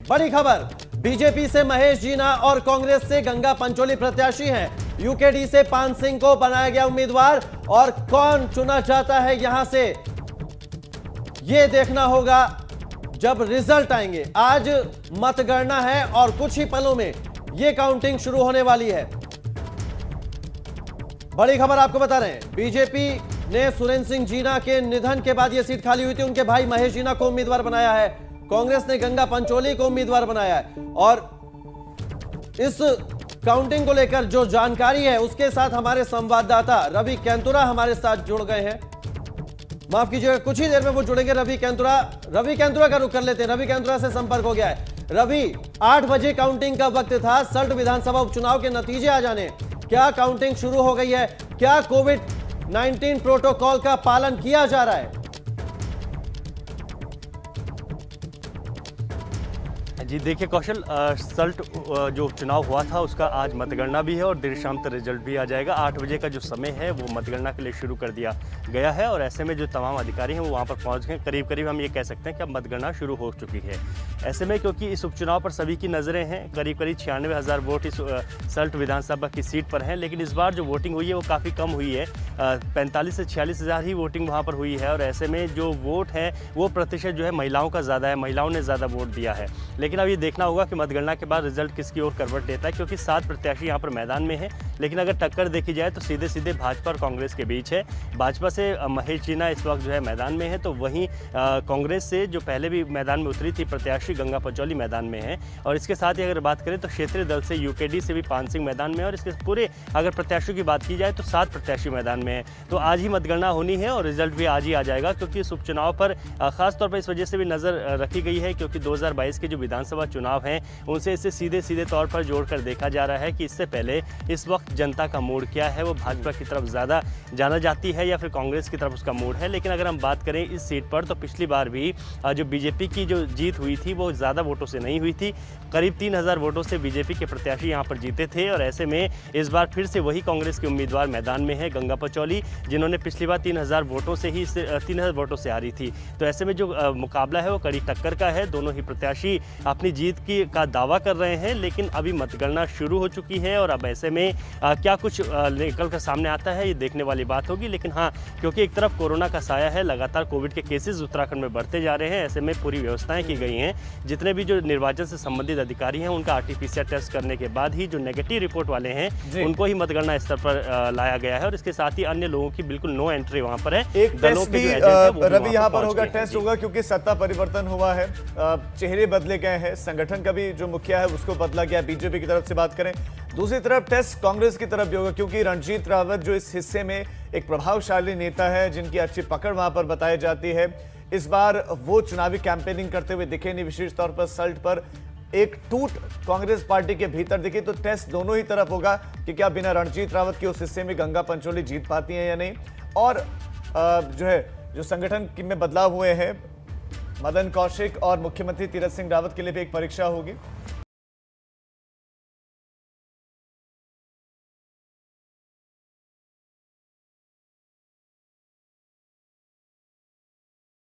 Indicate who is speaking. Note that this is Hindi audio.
Speaker 1: बड़ी खबर, बीजेपी से महेश जीना और कांग्रेस से गंगा पंचोली प्रत्याशी हैं। यूकेडी से पान सिंह को बनाया गया उम्मीदवार और कौन चुना जाता है यहां से, यह देखना होगा जब रिजल्ट आएंगे। आज मतगणना है और कुछ ही पलों में यह काउंटिंग शुरू होने वाली है। बड़ी खबर आपको बता रहे हैं, बीजेपी ने सुरेंद्र सिंह जीना के निधन के बाद यह सीट खाली हुई थी, उनके भाई महेश जीना को उम्मीदवार बनाया है। कांग्रेस ने गंगा पंचोली को उम्मीदवार बनाया है और इस काउंटिंग को लेकर जो जानकारी है उसके साथ हमारे संवाददाता रवि कैंतुरा हमारे साथ जुड़ गए हैं। माफ कीजिएगा, कुछ ही देर में वो जुड़ेंगे। रवि कैंतुरा का रुख कर लेते हैं। रवि कैंतुरा से संपर्क हो गया है। रवि, 8 बजे काउंटिंग का वक्त था, सल्ट विधानसभा उपचुनाव के नतीजे आ जाने, क्या काउंटिंग शुरू हो गई है? क्या कोविड-19 प्रोटोकॉल का पालन किया जा रहा है?
Speaker 2: जी देखिए कौशल, सल्ट जो उपचुनाव हुआ था उसका आज मतगणना भी है और देर शाम तक रिजल्ट भी आ जाएगा। 8 बजे का जो समय है वो मतगणना के लिए शुरू कर दिया गया है और ऐसे में जो तमाम अधिकारी हैं वो वहाँ पर पहुँच गए। करीब करीब हम ये कह सकते हैं कि अब मतगणना शुरू हो चुकी है। ऐसे में क्योंकि इस उपचुनाव पर सभी की नज़रें हैं, करीब करीब 96,000 वोट इस सल्ट विधानसभा की सीट पर हैं, लेकिन इस बार जो वोटिंग हुई है वो काफ़ी कम हुई है। 45 से 46,000 ही वोटिंग वहाँ पर हुई है और ऐसे में जो वोट है वो प्रतिशत जो है महिलाओं का ज़्यादा है, महिलाओं ने ज़्यादा वोट दिया है। लेकिन अब ये देखना होगा कि मतगणना के बाद रिजल्ट किसकी ओर करवट लेता है, क्योंकि 7 प्रत्याशी यहाँ पर मैदान में है। लेकिन अगर टक्कर देखी जाए तो सीधे सीधे भाजपा और कांग्रेस के बीच है। भाजपा से महेश जीना इस वक्त जो है मैदान में है, तो वहीं कांग्रेस से जो पहले भी मैदान में उतरी थी प्रत्याशी गंगा पंचोली मैदान में है। और इसके साथ ही अगर बात करें तो क्षेत्रीय दल से यूकेडी से भी पान सिंह मैदान में है और इसके पूरे अगर प्रत्याशियों की बात की जाए तो 7 प्रत्याशी मैदान में है। तो आज ही मतगणना होनी है और रिजल्ट भी आज ही आ जाएगा, क्योंकि इस उपचुनाव पर खासतौर पर इस वजह से भी नज़र रखी गई है क्योंकि 2022 के जो विधानसभा चुनाव हैं उनसे इसे सीधे तौर पर जोड़कर देखा जा रहा है कि इससे पहले इस वक्त जनता का मूड क्या है, वो भाजपा की तरफ ज़्यादा जाना जाती है या फिर कांग्रेस की तरफ उसका मूड है। लेकिन अगर हम बात करें इस सीट पर तो पिछली बार भी जो बीजेपी की जो जीत हुई थी वो ज़्यादा वोटों से नहीं हुई थी, करीब 3,000 वोटों से बीजेपी के प्रत्याशी यहाँ पर जीते थे। और ऐसे में इस बार फिर से वही कांग्रेस के उम्मीदवार मैदान में है गंगा पंचोली, जिन्होंने पिछली बार 3,000 वोटों से ही 3,000 वोटों से हारी थी। तो ऐसे में जो मुकाबला है वो कड़ी टक्कर का है। दोनों ही प्रत्याशी अपनी जीत का दावा कर रहे हैं, लेकिन अभी मतगणना शुरू हो चुकी है और अब ऐसे में क्या कुछ निकल कर सामने आता है ये देखने वाली बात होगी। लेकिन हाँ, क्योंकि एक तरफ कोरोना का साया है, लगातार कोविड के केसेस उत्तराखंड में बढ़ते जा रहे हैं, ऐसे में पूरी व्यवस्थाएं की गई हैं। जितने भी जो निर्वाचन से संबंधित अधिकारी हैं उनका आरटीपीसीआर टेस्ट करने के बाद ही जो नेगेटिव रिपोर्ट वाले हैं उनको ही मतगणना स्तर पर लाया गया है और इसके साथ ही अन्य लोगों की बिल्कुल नो एंट्री वहाँ पर है।
Speaker 3: एक टेस्ट भी रवि यहाँ पर होगा, टेस्ट होगा क्योंकि सत्ता परिवर्तन हुआ है, चेहरे बदले गए हैं, संगठन का भी जो मुखिया है उसको बदला गया। बीजेपी की तरफ से बात करें, दूसरी तरफ टेस्ट कांग्रेस की तरफ भी होगा क्योंकि रणजीत रावत जो इस हिस्से में एक प्रभावशाली नेता है जिनकी अच्छी पकड़ वहां पर बताई जाती है, इस बार वो चुनावी कैंपेनिंग करते हुए दिखे नहीं, विशेष तौर पर सल्ट पर एक टूट कांग्रेस पार्टी के भीतर दिखी। तो टेस्ट दोनों ही तरफ होगा कि क्या बिना रणजीत रावत के उस हिस्से में गंगा पंचोली जीत पाती हैं या नहीं। और जो संगठन में बदलाव हुए हैं, मदन कौशिक और मुख्यमंत्री तीरथ सिंह रावत के लिए भी एक परीक्षा होगी।